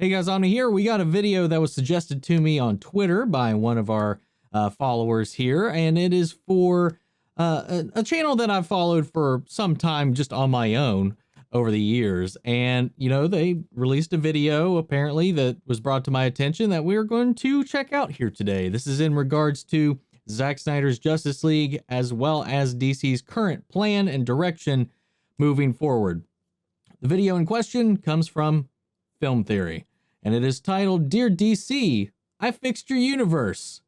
Hey guys, on here we got a video that was suggested to me on Twitter by one of our followers here, and it is for a channel that I've followed for some time just on my own over the years. And you know, they released a video apparently that was brought to my attention that we're going to check out here today. This is in regards to Zack Snyder's Justice League, as well as DC's current plan and direction moving forward. The video in question comes from Film Theory, and it is titled, "Dear DC, I fixed your universe."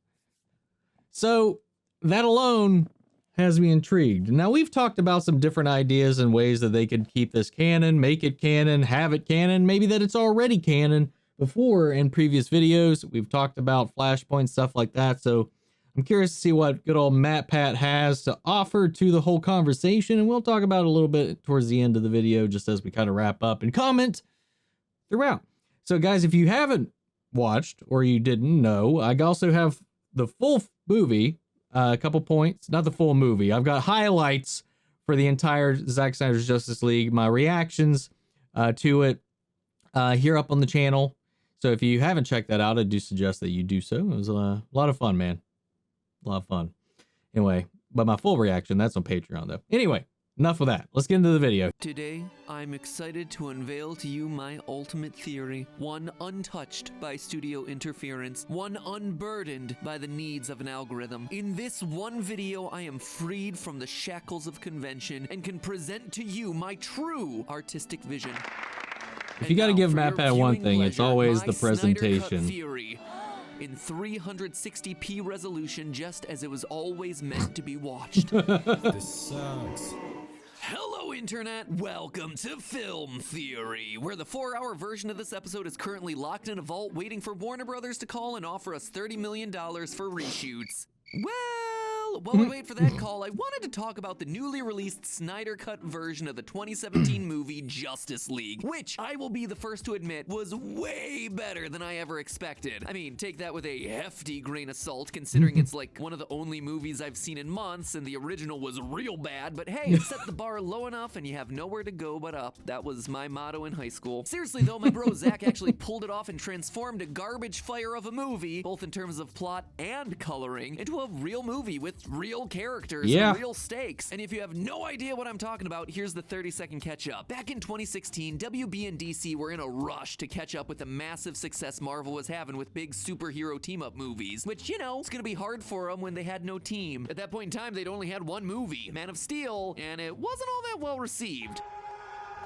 So that alone has me intrigued. Now, we've talked about some different ideas and ways that they could keep this canon, make it canon, have it canon, maybe that it's already canon before in previous videos. We've talked about Flashpoint, stuff like that. So I'm curious to see what good old MattPatt has to offer to the whole conversation. And we'll talk about it a little bit towards the end of the video, just as we kind of wrap up and comment throughout. So guys, if you haven't watched or you didn't know, I also have the full movie, a couple points, not the full movie. I've got highlights for the entire Zack Snyder's Justice League, my reactions to it here up on the channel. So if you haven't checked that out, I do suggest that you do so. It was a lot of fun, man. A lot of fun. Anyway, but my full reaction, that's on Patreon though. Anyway, enough of that. Let's get into the video. Today, I'm excited to unveil to you my ultimate theory, one untouched by studio interference, one unburdened by the needs of an algorithm. In this one video, I am freed from the shackles of convention and can present to you my true artistic vision. If you got to give MattPatt one thing, it's always the presentation. Theory. In 360p resolution, just as it was always meant to be watched. This sucks. Hello, Internet! Welcome to Film Theory, where the 4-hour version of this episode is currently locked in a vault waiting for Warner Brothers to call and offer us $30 million for reshoots. Well, while we wait for that call, I wanted to talk about the newly released Snyder Cut version of the 2017 movie Justice League, which I will be the first to admit was way better than I ever expected. I mean, take that with a hefty grain of salt, considering it's like one of the only movies I've seen in months, and the original was real bad, but hey, it set the bar low enough and you have nowhere to go but up. That was my motto in high school. Seriously though, my bro Zach actually pulled it off and transformed a garbage fire of a movie, both in terms of plot and coloring, into a real movie with real characters and real stakes. And if you have no idea what I'm talking about, here's the 30-second catch-up. Back in 2016, WB and DC were in a rush to catch up with the massive success Marvel was having with big superhero team-up movies, which, you know, it's gonna be hard for them when they had no team. At that point in time, they'd only had one movie, Man of Steel, and it wasn't all that well received.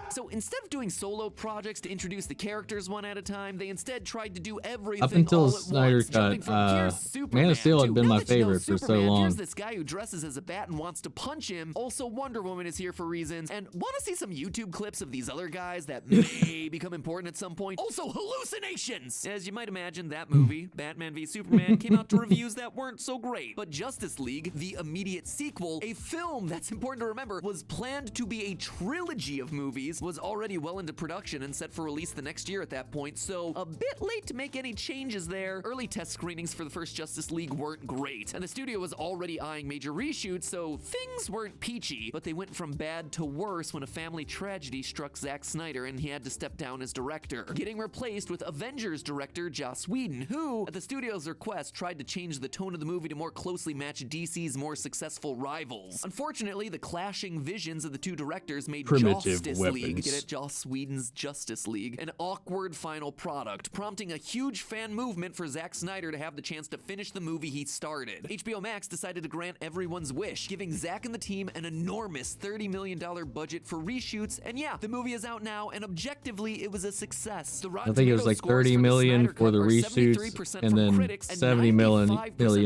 So instead of doing solo projects to introduce the characters one at a time, they instead tried to do everything up until all at Snyder once, Cut. Man of Steel had been my favorite for so long. Here's this guy who dresses as a bat and wants to punch him. Also, Wonder Woman is here for reasons. And want to see some YouTube clips of these other guys that may become important at some point? Also, hallucinations! As you might imagine, that movie, Batman v Superman, came out to reviews that weren't so great. But Justice League, the immediate sequel, a film that's important to remember, was planned to be a trilogy of movies, was already well into production and set for release the next year at that point, so a bit late to make any changes there. Early test screenings for the first Justice League weren't great, and the studio was already eyeing major reshoots, so things weren't peachy, but they went from bad to worse when a family tragedy struck Zack Snyder and he had to step down as director, getting replaced with Avengers director Joss Whedon, who, at the studio's request, tried to change the tone of the movie to more closely match DC's more successful rivals. Unfortunately, the clashing visions of the two directors made Justice League, get it, Joss Whedon's Justice League, an awkward final product, prompting a huge fan movement for Zack Snyder to have the chance to finish the movie he started. HBO Max decided to grant everyone's wish, giving Zack and the team an enormous $30 million budget for reshoots, and yeah, the movie is out now, and objectively, it was a success. The I think it was like 30 million for the reshoots, and then 70 million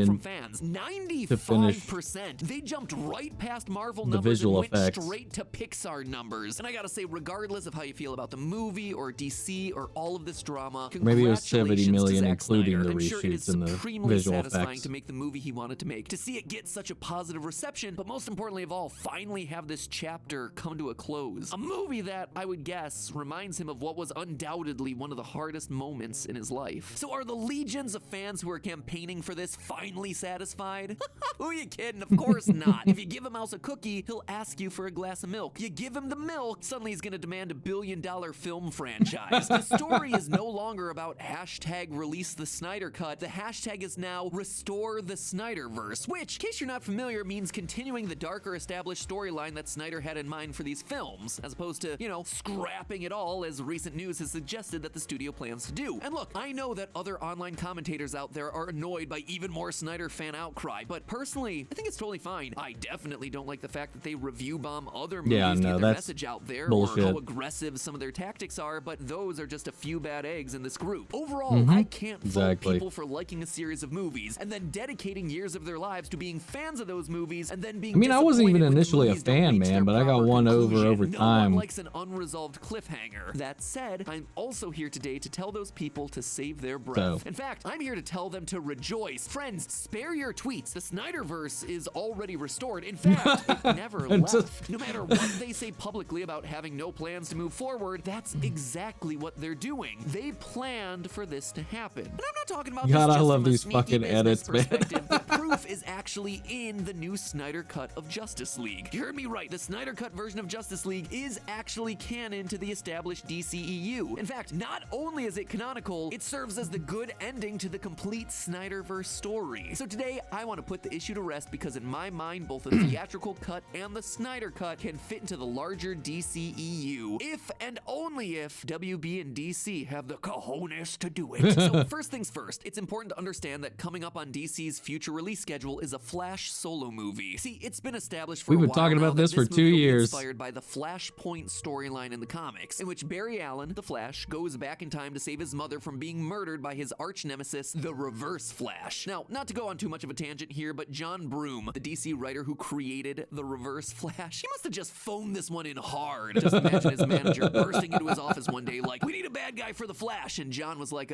from fans. 95%. To finish they jumped right past Marvel the numbers visual and went effects. straight to Pixar numbers. And I gotta say, regardless of how you feel about the movie or DC or all of this drama, maybe it was 70 million, including including the reshoots and the visual satisfying effects. to make the movie he wanted to make, to see it get such a positive reception, but most importantly of all, finally have this chapter come to a close. A movie that, I would guess, reminds him of what was undoubtedly one of the hardest moments in his life. So are the legions of fans who are campaigning for this finally satisfied? Who are you kidding? Of course not. If you give a mouse a cookie, he'll ask you for a glass of milk. You give him the milk, suddenly he's gonna demand a $1 billion film franchise. The story is no longer about hashtag release the Snyder Cut. The hashtag is now restore the Snyderverse, which, in case you're not familiar, means continuing the darker established storyline that Snyder had in mind for these films, as opposed to, you know, scrapping it all, as recent news has suggested that the studio plans to do. And look, I know that other online commentators out there are annoyed by even more Snyder fan outcry, but personally, I think it's totally fine. I definitely don't like the fact that they review bomb other movies to get their message out there, bullshit. or how aggressive some of their tactics are, but those are just a few bad eggs in this group. Overall, I can't fault people for liking a series of movies and then dedicating years of their lives to being fans of those movies and then being I wasn't even disappointed when the initially a movies don't fan, reach man, their but I got proper won over conclusion. time. No one likes an unresolved cliffhanger. That said, I'm also here today to tell those people to save their breath. In fact, I'm here to tell them to rejoice. Friends, spare your tweets. The Snyderverse is already restored. In fact, it never left. No matter what they say publicly about having no plans to move forward, that's exactly what they're doing. They planned for this to happen. And I'm not talking about God, this I just love from a these sneaky fucking business edits, man. perspective. The proof is actually in the new Snyder Cut of Justice League. You heard me right. The Snyder Cut version of Justice League is actually canon to the established DCEU. In fact, not only is it canonical, it serves as the good ending to the complete Snyderverse story. So today, I want to put the issue to rest because in my mind, both the theatrical cut and the Snyder Cut can fit into the larger DCEU, if and only if WB and DC have the cojones to do it. So first things first, it's important to understand that coming up on DC's future release schedule is a Flash solo movie. See, it's been established for We've a been while talking now about that this for movie 2 will be years. inspired by the Flashpoint storyline in the comics, in which Barry Allen, the Flash, goes back in time to save his mother from being murdered by his arch nemesis, the Reverse Flash. Now, not to go on too much of a tangent here, but John Broome, the DC writer who created the Reverse Flash, he must have just phoned this one in hard. Just imagine his manager bursting into his office one day like, "We need a bad guy for the Flash," and John was like,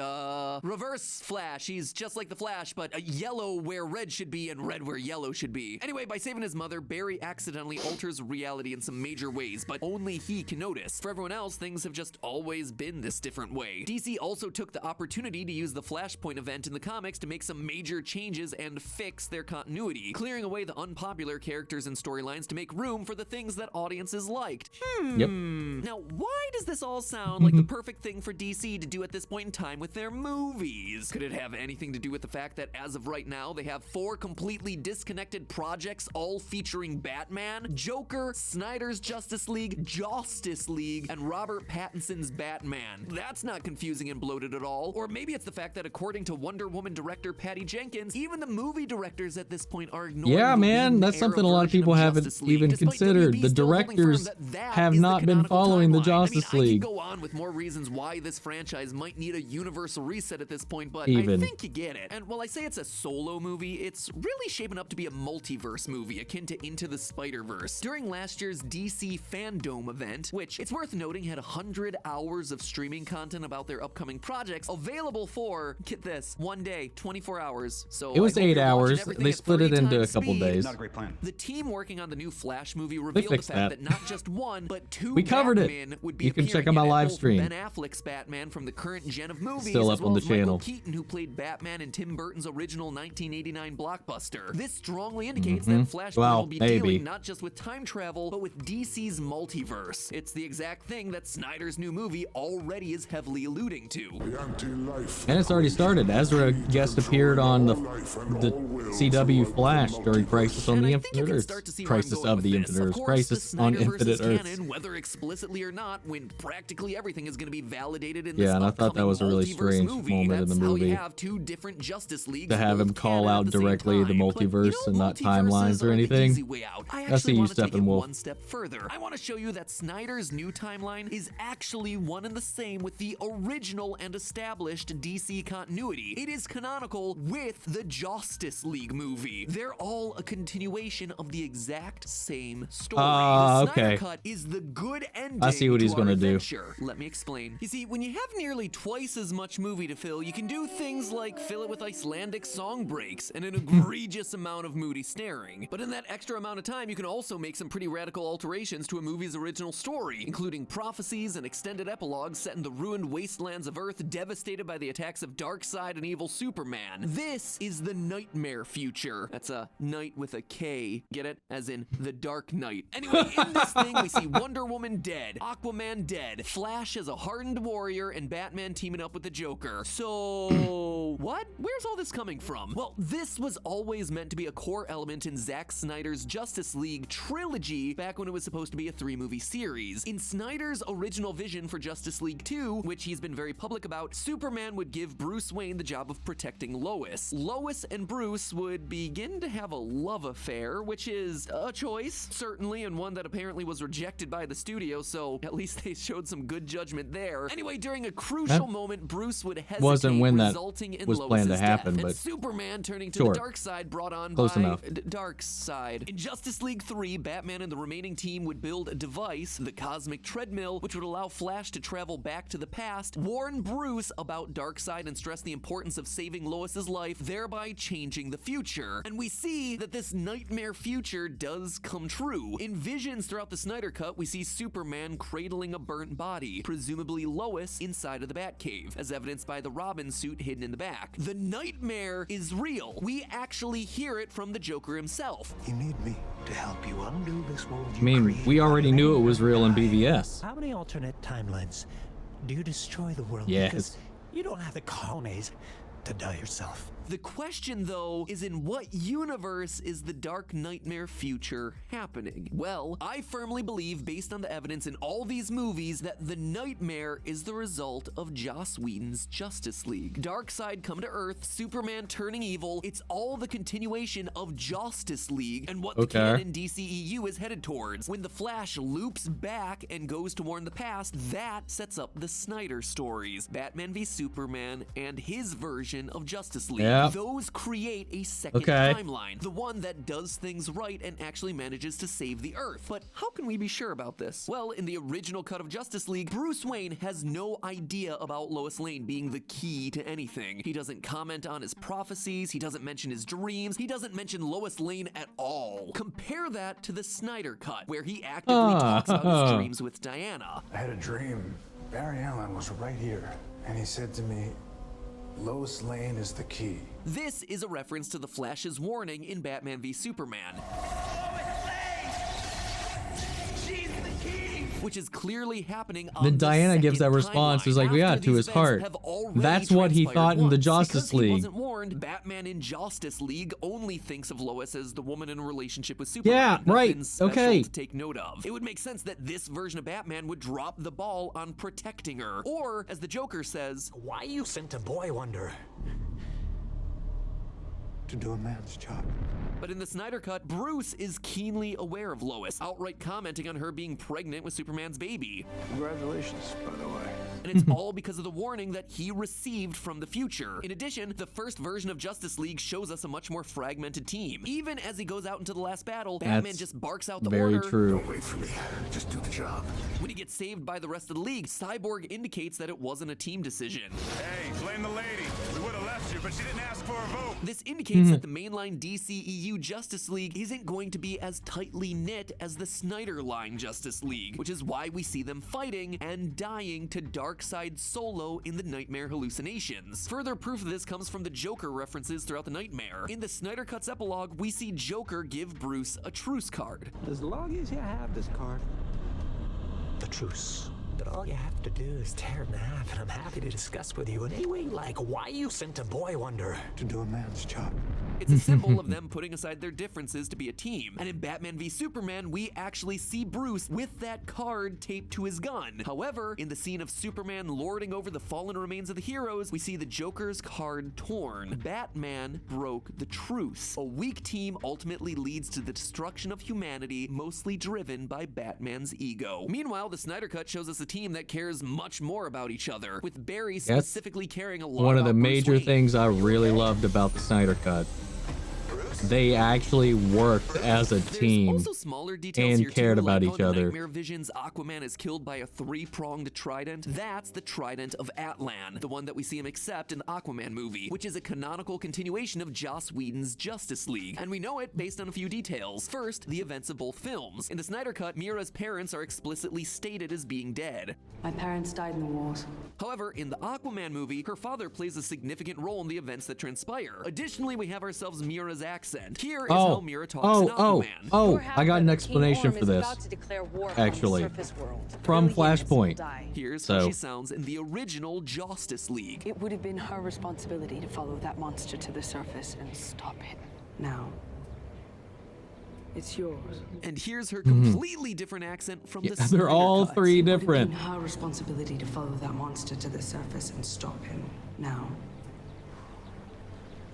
Reverse Flash, he's just like the Flash, but a yellow where red should be and red where yellow should be. Anyway, by saving his mother, Barry accidentally alters reality in some major ways, but only he can notice. For everyone else, things have just always been this different way. DC also took the opportunity to use the Flashpoint event in the comics to make some major changes and fix their continuity, clearing away the unpopular characters and storylines to make room for the things that audiences liked. Now, why does this all sound like the perfect thing for DC to do at this point in time with their movies? Could it have anything to do with the fact that as of right now, they have 4 completely disconnected projects all featuring Batman, Joker, Snyder's Justice League, Justice League, and Robert Pattinson's Batman? That's not confusing and bloated at all. Or maybe it's the fact that according to Wonder Woman director Patty Jenkins, even the movie directors at this point are ignoring Yeah, the man, Whedon that's era something a lot of version people haven't Justice League, even despite considered. WB The still holding firm directors that have is the not been canonical following the timeline. Justice I League. could go on with more reasons why this franchise might need a universal reset at this point, but I Even. think you get it. And while I say it's a solo movie, it's really shaping up to be a multiverse movie akin to Into the Spider-Verse. During last year's DC Fandom event, which it's worth noting had 100 hours of streaming content about their upcoming projects available for, get this, one day, 24 hours. So It was I hope 8 you're watching hours. everything They at split it 30 into a times couple speed. days. Not a great plan. The team working on the new Flash movie revealed the fixed fact that. that not just one, but 2 We covered it. Batman would be You can check appearing out my in it, live both stream. Ben Affleck's Batman from the current gen of movies, Still as up well on the as Michael channel. Keaton, who played Batman in Tim Burton's original 1989 blockbuster. This strongly indicates that Flashpoint Well, will be maybe. dealing not just with time travel, but with DC's multiverse. It's the exact thing that Snyder's new movie already is heavily alluding to. And it's already started. Ezra guest appeared on the CW Flash during Crisis on And the I think you Infinite can Earths. start to see where I'm Crisis going of the with this. Infinite Of Earths. course, Crisis the on Snyderverse Infinite is Earths. canon, whether explicitly or not, when practically everything is going to be validated in Yeah, this and I thought that upcoming was a really multiverse strange movie. moment in That's the how movie. you have 2 different Justice Leagues To have him both call canon out at the same directly the time. But, multiverse and not timelines or are the anything. easy way out. I That's the actually want to take it Steppenwolf. one step further. I want to show you that Snyder's new timeline is actually one and the same with the original and established DC continuity. It is canonical with the Justice League movie. They're all a continuation of the exact same story. The Snyder okay. Cut is the good ending I see what he's to our gonna do. adventure. Let me explain. You see, when you have nearly twice as much movie to fill, you can do things like fill it with Icelandic song breaks and an egregious amount of moody staring. But in that extra amount of time, you can also make some pretty radical alterations to a movie's original story, including prophecies and extended epilogues set in the ruined wastelands of Earth devastated by the attacks of Darkseid and evil Superman. This is the nightmare future. That's a night with a K. Get it? As in the Dark Knight. Anyway, in this thing, we see Wonder Woman dead, Aquaman dead, Flash as a hardened warrior, and Batman teaming up with the Joker. So, what? Where's all this coming from? Well, this was always meant to be a core element in Zack Snyder's Justice League trilogy back when it was supposed to be a 3-movie series. In Snyder's original vision for Justice League 2, which he's been very public about, Superman would give Bruce Wayne the job of protecting Lois. Lois and Bruce would begin to have a love affair, which is a choice, certainly, and one that apparently was rejected by the studio, so at least they showed some good judgment there. Anyway, during a crucial moment, Bruce would hesitate, wasn't when that resulting in was planned to Lois's happen, death, but and Superman turning to sure. the dark side brought on Close by enough. Dark Side. In Justice League 3, Batman and the remaining team would build a device, the Cosmic Treadmill, which would allow Flash to travel back to the past, warn Bruce about Darkseid, and stress the importance of saving Lois's life, thereby changing the future. And we see that this nightmare future does come true. In visions throughout the Snyder Cut, we see Superman cradling a burnt body, presumably Lois, inside of the Batcave, as evidenced by the Robin suit hidden in the back. The nightmare is real. We actually hear it from the Joker himself. You need me to help you undo this world you I mean, created we already by knew it laying was down real in your life. BVS. How many alternate timelines do you destroy the world? Yes. Because you don't have the cojones to die yourself. The question, though, is in what universe is the Dark Nightmare future happening? Well, I firmly believe, based on the evidence in all these movies, that the nightmare is the result of Joss Whedon's Justice League. Darkseid come to Earth, Superman turning evil, it's all the continuation of Justice League and what the canon DCEU is headed towards. When the Flash loops back and goes to warn the past, that sets up the Snyder stories, Batman v Superman and his version of Justice League. Yeah. Those create a second timeline, the one that does things right and actually manages to save the Earth. But how can we be sure about this? Well, in the original cut of Justice League, Bruce Wayne has no idea about Lois Lane being the key to anything. He doesn't comment on his prophecies, he doesn't mention his dreams, he doesn't mention Lois Lane at all. Compare that to the Snyder Cut, where he actively talks about his dreams with Diana. I had a dream. Barry Allen was right here, and he said to me, Lois Lane is the key. This is a reference to the Flash's warning in Batman v Superman, which is clearly happening on Then Diana the gives that second response, timeline, is like, yeah, after to these his events heart. have already That's what he transpired thought in the once. Justice Because League. He wasn't warned, Batman in Justice League only thinks of Lois as the woman in a relationship with Superman. Yeah, right. Nothing special Okay. to take note of. It would make sense that this version of Batman would drop the ball on protecting her. Or, as the Joker says, Why you sent a boy wonder To do a man's job. but in the Snyder Cut, Bruce is keenly aware of Lois, outright commenting on her being pregnant with Superman's baby. Congratulations, by the way. And it's all because of the warning that he received from the future. In addition, the first version of Justice League shows us a much more fragmented team. Even as he goes out into the last battle, Batman That's just barks out the very order. true. Don't wait for me. Just do the job. When he gets saved by the rest of the league, Cyborg indicates that it wasn't a team decision. Hey, blame the lady. We would have left you, but she didn't ask for a vote. This indicates that the mainline DCEU Justice League isn't going to be as tightly knit as the Snyder Line Justice League, which is why we see them fighting and dying to Darkseid solo in the Nightmare hallucinations. Further proof of this comes from the Joker references throughout the Nightmare. In the Snyder Cut's epilogue, we see Joker give Bruce a truce card. as long as you have this card. The truce. But all you have to do is tear it in half, and I'm happy to discuss with you in any way, like why you sent a boy wonder. To do a man's job. It's a symbol of them putting aside their differences to be a team. And in Batman v Superman, we actually see Bruce with that card taped to his gun. However, in the scene of Superman lording over the fallen remains of the heroes, we see the Joker's card torn. Batman broke the truce. A weak team ultimately leads to the destruction of humanity, mostly driven by Batman's ego. Meanwhile, the Snyder Cut shows us a team that cares much more about each other, with Barry specifically caring a lot One of the about Bruce major Wayne. things I really loved about the Snyder Cut. They actually worked as a There's team also smaller details and here cared too, about like each how in the other. Nightmare Visions, Aquaman is killed by a three-pronged trident. That's the trident of Atlan, the one that we see him accept in the Aquaman movie, which is a canonical continuation of Joss Whedon's Justice League. And we know it based on a few details. First, the events of both films. In the Snyder Cut, Mira's parents are explicitly stated as being dead. My parents died in the wars. However, in the Aquaman movie, her father plays a significant role in the events that transpire. Additionally, we have ourselves Mira ZACK accent. Here is how Mira talks in Aquaman. Oh, I got an explanation for this. Actually, from Flashpoint. Here's how she sounds in the original Justice League. It would have been her responsibility to follow that monster to the surface and stop it. Now, it's yours. And here's her completely different accent from the Snyder They're all Cut. three It would have different. been her responsibility to follow that monster to the surface and stop him. Now,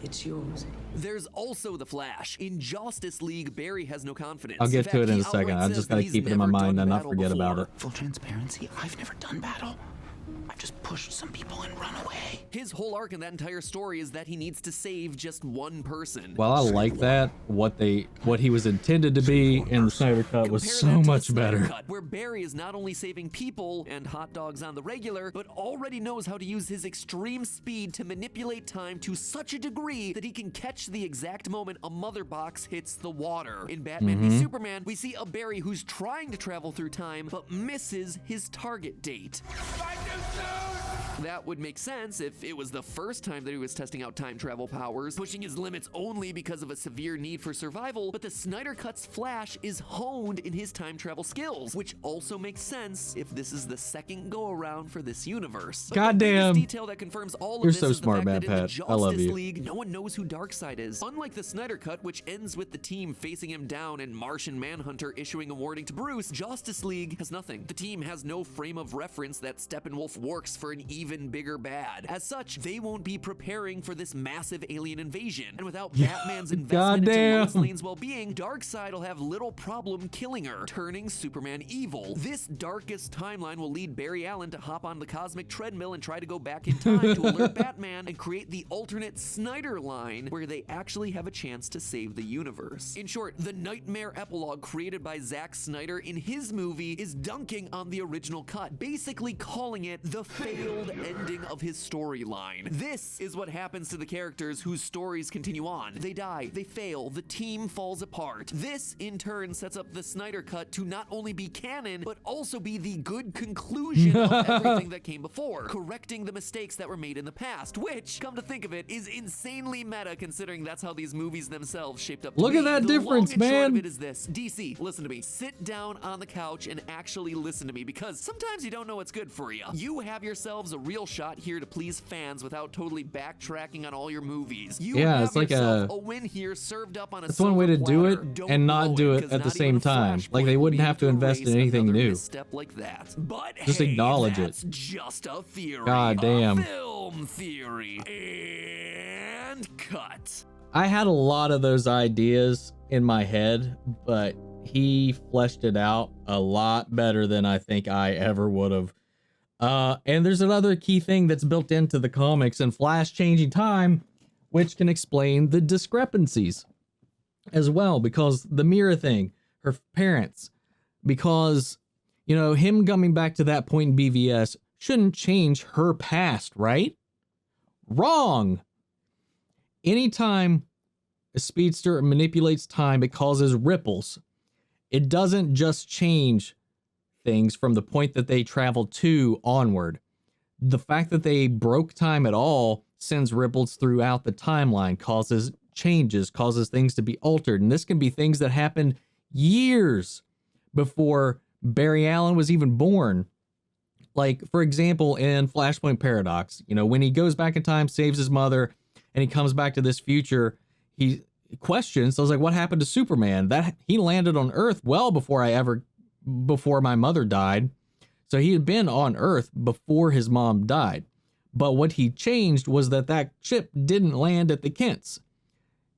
it's yours. There's also the Flash. In Justice League, Barry has no confidence. I'll get to it in he a second. outright I says just that gotta he's keep it in my never mind done and not battle forget about before. it. Full transparency, I've never done battle. I've just pushed some people and run away. His whole arc in that entire story is that he needs to save just one person. While I like that, what he was intended to be in the Snyder Cut was Compare so that to much the Snyder better. Cut, where Barry is not only saving people and hot dogs on the regular, but already knows how to use his extreme speed to manipulate time to such a degree that he can catch the exact moment a mother box hits the water. In Batman v Superman, we see a Barry who's trying to travel through time, but misses his target date. That would make sense if it was the first time that he was testing out time travel powers, pushing his limits only because of a severe need for survival, but the Snyder Cut's Flash is honed in his time travel skills, which also makes sense if this is the second go-around for this universe. But Goddamn. the biggest detail that confirms all of You're this so is the smart, fact that in the MattPatt. I love Justice you. League, no one knows who Darkseid is. Unlike the Snyder Cut, which ends with the team facing him down and Martian Manhunter issuing a warning to Bruce, Justice League has nothing. The team has no frame of reference that Steppenwolf works for an even bigger bad. As such, they won't be preparing for this massive alien invasion. And without Batman's investment into Lois Lane's well-being, Darkseid will have little problem killing her, turning Superman evil. This darkest timeline will lead Barry Allen to hop on the cosmic treadmill and try to go back in time to alert Batman and create the alternate Snyder line where they actually have a chance to save the universe. In short, the nightmare epilogue created by Zack Snyder in his movie is dunking on the original cut, basically calling it the failed ending of his storyline. This is what happens to the characters whose stories continue on. They die, they fail, the team falls apart. This, in turn, sets up the Snyder Cut to not only be canon, but also be the good conclusion of everything that came before, correcting the mistakes that were made in the past, which, come to think of it, is insanely meta considering that's how these movies themselves shaped up to Look be. at that The difference, long and short of man. it is this. DC, listen to me. Sit down on the couch and actually listen to me, because sometimes you don't know what's good for you. You have yourselves a real shot here to please fans without totally backtracking on all your movies. You Yeah, have it's like yourself a win here served up on a That's one way to silver do platter. it Don't and blow not do it 'cause at the not same even a time. Flashpoint Like they will wouldn't be have to able invest in erase anything another new. misstep like that. But Just hey, acknowledge it. that's just a theory. God damn. A film theory. And cut. I had a lot of those ideas in my head, but he fleshed it out a lot better than I think I ever would have. And there's another key thing that's built into the comics and Flash changing time, which can explain the discrepancies as well, because the Mira thing, her parents, because, you know, him coming back to that point in BVS shouldn't change her past, right? Wrong. Anytime a speedster manipulates time, it causes ripples. It doesn't just change things from the point that they travel to onward. The fact that they broke time at all sends ripples throughout the timeline, causes changes, causes things to be altered. And this can be things that happened years before Barry Allen was even born. Like, for example, in Flashpoint Paradox, you know, when he goes back in time, saves his mother, and he comes back to this future, he questions, I was like, what happened to Superman? That he landed on Earth well before my mother died. So he had been on Earth before his mom died. But what he changed was that ship didn't land at the Kents.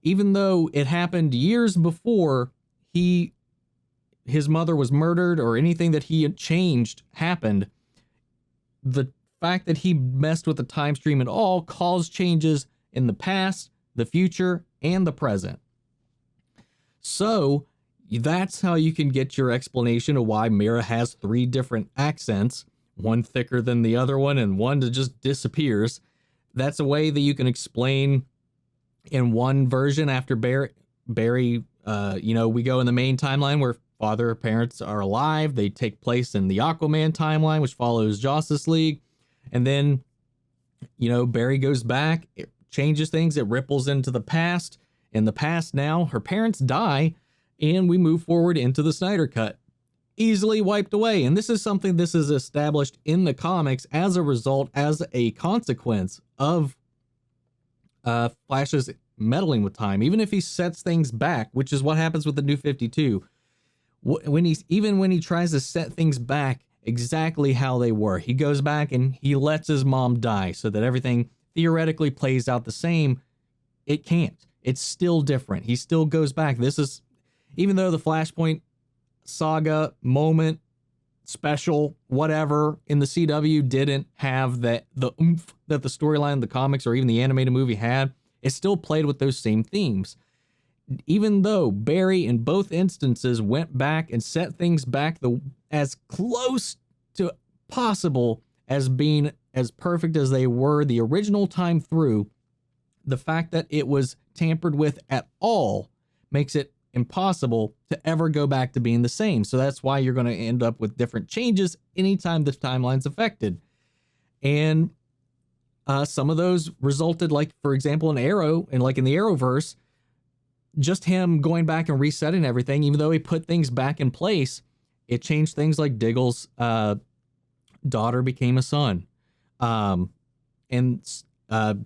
Even though it happened years before his mother was murdered or anything that he had changed happened, the fact that he messed with the time stream at all caused changes in the past, the future, and the present. So that's how you can get your explanation of why Mira has 3 different accents, one thicker than the other one and one that just disappears. That's a way that you can explain in one version after Barry, you know, we go in the main timeline where father or parents are alive. They take place in the Aquaman timeline, which follows Justice League. And then, you know, Barry goes back, it changes things, it ripples into the past, In the past now, her parents die, and we move forward into the Snyder Cut. Easily wiped away. And this is something this is established in the comics as a result, as a consequence of Flash's meddling with time. Even if he sets things back, which is what happens with the New 52, when he tries to set things back exactly how they were, he goes back and he lets his mom die so that everything theoretically plays out the same. It can't. It's still different. He still goes back. This is, even though the Flashpoint saga moment, special, whatever in the CW didn't have the oomph that the storyline in the comics or even the animated movie had, it still played with those same themes. Even though Barry in both instances went back and set things back as close to possible as being as perfect as they were the original time through, the fact that it was tampered with at all makes it impossible to ever go back to being the same. So that's why you're going to end up with different changes anytime the timeline's affected. And some of those resulted, like, for example, in Arrow, and like in the Arrowverse, just him going back and resetting everything, even though he put things back in place, it changed things like Diggle's daughter became a son. And a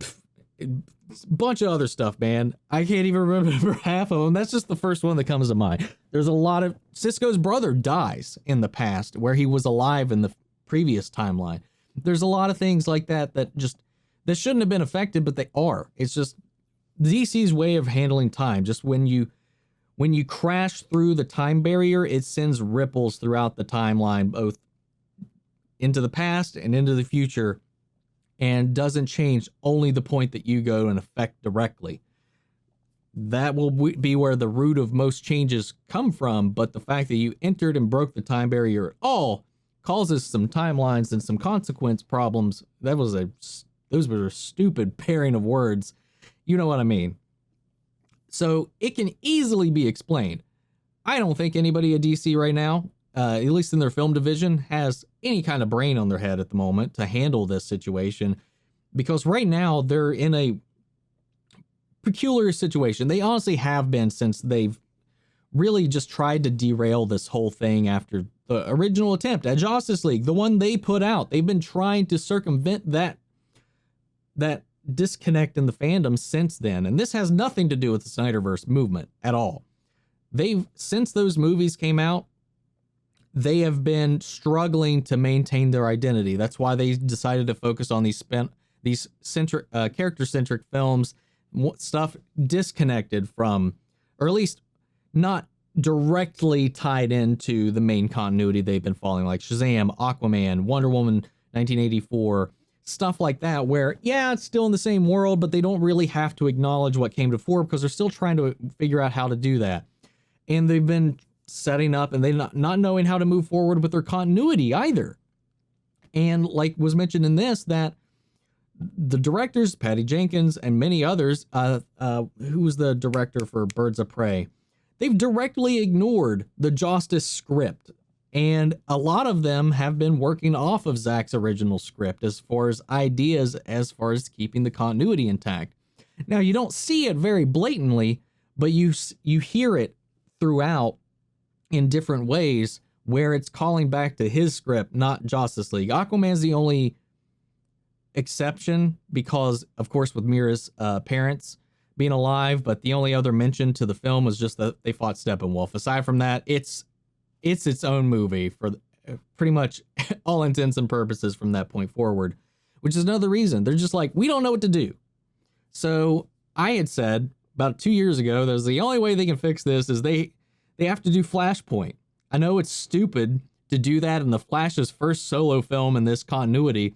bunch of other stuff, man. I can't even remember half of them. That's just the first one that comes to mind. There's a lot of... Cisco's brother dies in the past where he was alive in the previous timeline. There's a lot of things like that that shouldn't have been affected, but they are. It's just DC's way of handling time. Just when you crash through the time barrier, it sends ripples throughout the timeline, both into the past and into the future, and doesn't change only the point that you go and affect directly. That will be where the root of most changes come from, but the fact that you entered and broke the time barrier at all causes some timelines and some consequence problems. Those were a stupid pairing of words. You know what I mean? So it can easily be explained. I don't think anybody at DC right now, at least in their film division, has any kind of brain on their head at the moment to handle this situation, because right now they're in a peculiar situation. They honestly have been since they've really just tried to derail this whole thing after the original attempt at Justice League, the one they put out. They've been trying to circumvent that disconnect in the fandom since then. And this has nothing to do with the Snyderverse movement at all. Since those movies came out, they have been struggling to maintain their identity. That's why they decided to focus on these character-centric films, stuff disconnected from, or at least not directly tied into the main continuity they've been following, like Shazam, Aquaman, Wonder Woman 1984, stuff like that, where, yeah, it's still in the same world, but they don't really have to acknowledge what came before because they're still trying to figure out how to do that. And they've been setting up and they not knowing how to move forward with their continuity either. And like was mentioned in this, that the directors, Patty Jenkins and many others, who was the director for Birds of Prey, they've directly ignored the Justice script. And a lot of them have been working off of Zack's original script as far as ideas, as far as keeping the continuity intact. Now, you don't see it very blatantly, but you hear it throughout in different ways where it's calling back to his script, not Justice League. Aquaman's the only exception because, of course, with Mira's parents being alive, but the only other mention to the film was just that they fought Steppenwolf. Aside from that, it's its own movie for pretty much all intents and purposes from that point forward, which is another reason. They're just like, we don't know what to do. So I had said about 2 years ago, that was the only way they can fix this is they have to do Flashpoint. I know it's stupid to do that in the Flash's first solo film in this continuity,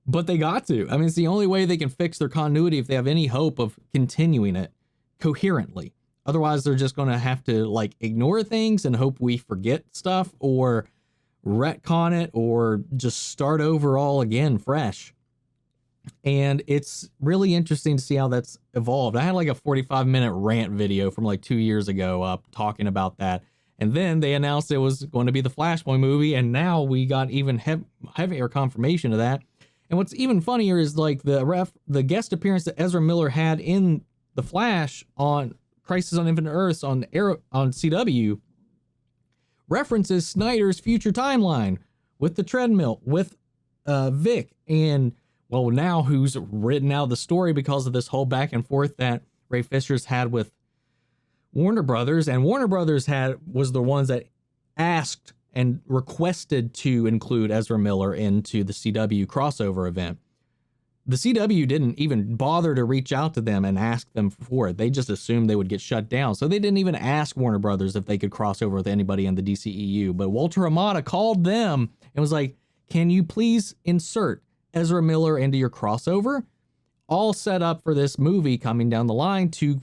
but they got to. I mean, it's the only way they can fix their continuity if they have any hope of continuing it coherently. Otherwise, they're just going to have to like ignore things and hope we forget stuff or retcon it or just start over all again fresh. And it's really interesting to see how that's evolved. I had like a 45-minute rant video from like 2 years ago up talking about that. And then they announced it was going to be the Flashpoint movie. And now we got even heavier confirmation of that. And what's even funnier is like the guest appearance that Ezra Miller had in The Flash on Crisis on Infinite Earths on CW references Snyder's future timeline with the treadmill, with Vic, and well, now who's written out the story because of this whole back and forth that Ray Fisher's had with Warner Brothers, and Warner Brothers was the ones that asked and requested to include Ezra Miller into the CW crossover event. The CW didn't even bother to reach out to them and ask them for it. They just assumed they would get shut down. So they didn't even ask Warner Brothers if they could cross over with anybody in the DCEU. But Walter Hamada called them and was like, can you please insert Ezra Miller into your crossover? All set up for this movie coming down the line to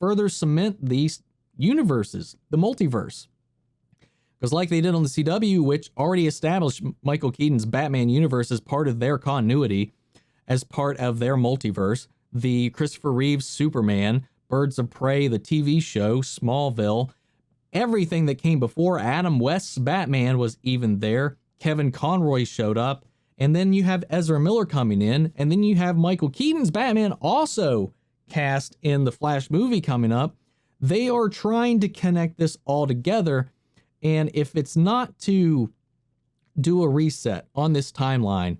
further cement these universes, the multiverse. Because like they did on the CW, which already established Michael Keaton's Batman universe as part of their continuity, as part of their multiverse, the Christopher Reeves Superman, Birds of Prey, the TV show, Smallville, everything that came before Adam West's Batman was even there. Kevin Conroy showed up, and then you have Ezra Miller coming in, and then you have Michael Keaton's Batman also cast in the Flash movie coming up. They are trying to connect this all together, and if it's not to do a reset on this timeline,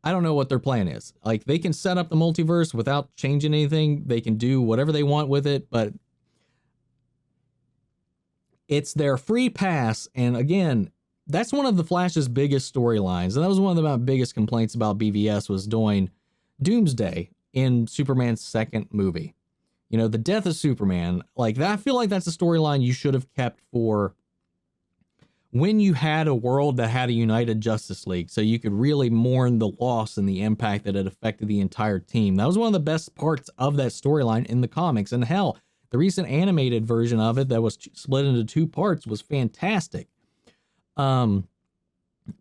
I don't know what their plan is. Like, they can set up the multiverse without changing anything. They can do whatever they want with it, but it's their free pass. And again, that's one of the Flash's biggest storylines. And that was one of the biggest complaints about BVS was doing Doomsday in Superman's second movie. You know, the death of Superman. Like, that, I feel like that's a storyline you should have kept for when you had a world that had a united Justice League, so you could really mourn the loss and the impact that it affected the entire team. That was one of the best parts of that storyline in the comics. And hell, the recent animated version of it that was split into 2 parts was fantastic. But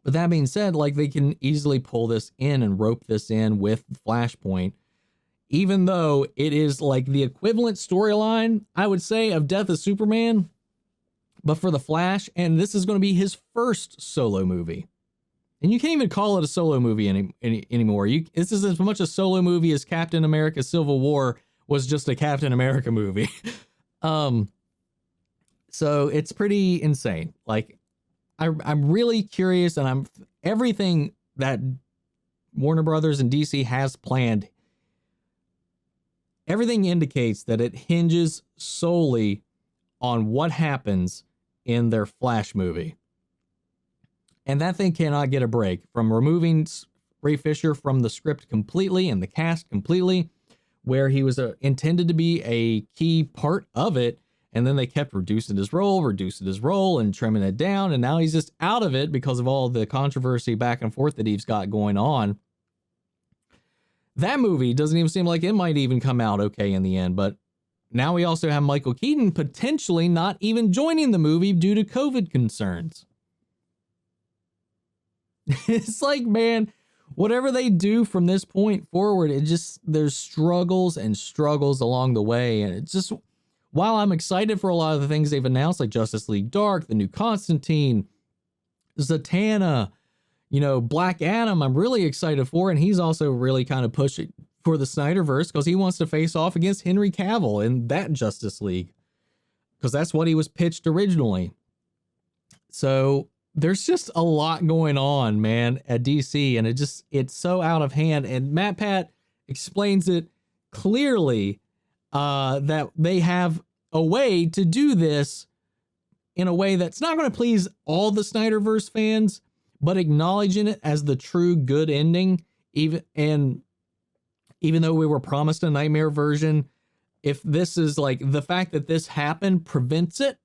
that being said, like, they can easily pull this in and rope this in with Flashpoint, even though it is like the equivalent storyline, I would say, of Death of Superman, but for the Flash, and this is going to be his first solo movie. And you can't even call it a solo movie anymore. This is as much a solo movie as Captain America Civil War was just a Captain America movie. So it's pretty insane. Like, I'm really curious, and everything that Warner Brothers and DC has planned, everything indicates that it hinges solely on what happens in their Flash movie. And that thing cannot get a break. From removing Ray Fisher from the script completely and the cast completely, where he was intended to be a key part of it, and then they kept reducing his role and trimming it down, and now he's just out of it because of all the controversy back and forth that he's got going on. That movie doesn't even seem like it might even come out okay in the end, but now we also have Michael Keaton potentially not even joining the movie due to COVID concerns. It's like, man, whatever they do from this point forward, there's struggles and struggles along the way. And it's just, while I'm excited for a lot of the things they've announced, like Justice League Dark, the new Constantine, Zatanna, Black Adam, I'm really excited for. And he's also really kind of pushing for the Snyderverse because he wants to face off against Henry Cavill in that Justice League, because that's what he was pitched originally. So there's just a lot going on, man, at DC, and it's so out of hand. And MattPatt explains it clearly that they have a way to do this in a way that's not going to please all the Snyderverse fans, but acknowledging it as the true good ending, even though we were promised a nightmare version. If this is like the fact that this happened prevents it,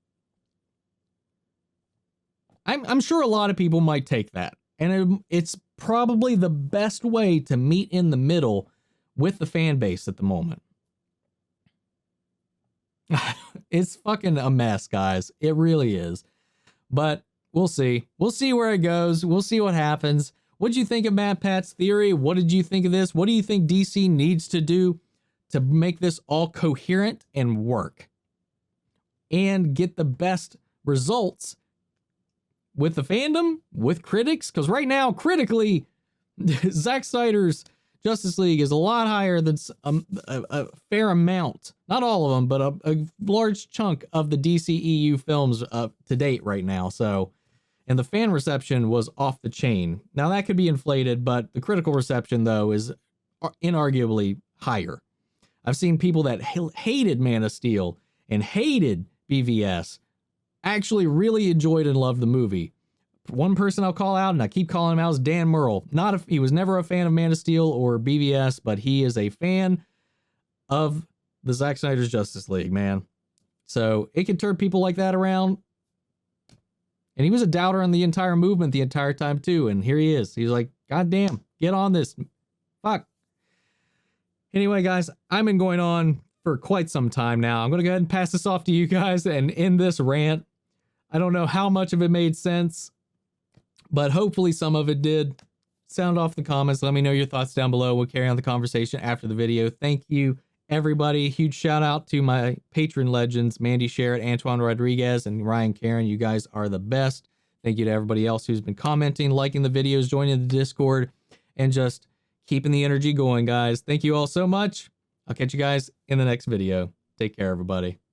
I'm sure a lot of people might take that. And it's probably the best way to meet in the middle with the fan base at the moment. It's fucking a mess, guys. It really is. But we'll see. We'll see where it goes. We'll see what happens. What did you think of MattPatt's theory? What did you think of this? What do you think DC needs to do to make this all coherent and work and get the best results with the fandom, with critics? Because right now, critically, Zack Snyder's Justice League is a lot higher than a fair amount, not all of them, but a large chunk of the DCEU films to date right now. So, and the fan reception was off the chain. Now that could be inflated, but the critical reception though is inarguably higher. I've seen people that hated Man of Steel and hated BVS actually really enjoyed and loved the movie. One person I'll call out, and I keep calling him out, is Dan Murrell. He was never a fan of Man of Steel or BVS, but he is a fan of the Zack Snyder's Justice League, man. So it can turn people like that around. And he was a doubter on the entire movement the entire time too. And here he is. He's like, God damn, get on this. Fuck. Anyway, guys, I've been going on for quite some time now. I'm going to go ahead and pass this off to you guys and end this rant. I don't know how much of it made sense, but hopefully some of it did. Sound off the comments. Let me know your thoughts down below. We'll carry on the conversation after the video. Thank you, everybody. Huge shout out to my patron legends, Mandy Sherritt, Antoine Rodriguez, and Ryan Karen. You guys are the best. Thank you to everybody else who's been commenting, liking the videos, joining the Discord, and just keeping the energy going, guys. Thank you all so much. I'll catch you guys in the next video. Take care, everybody.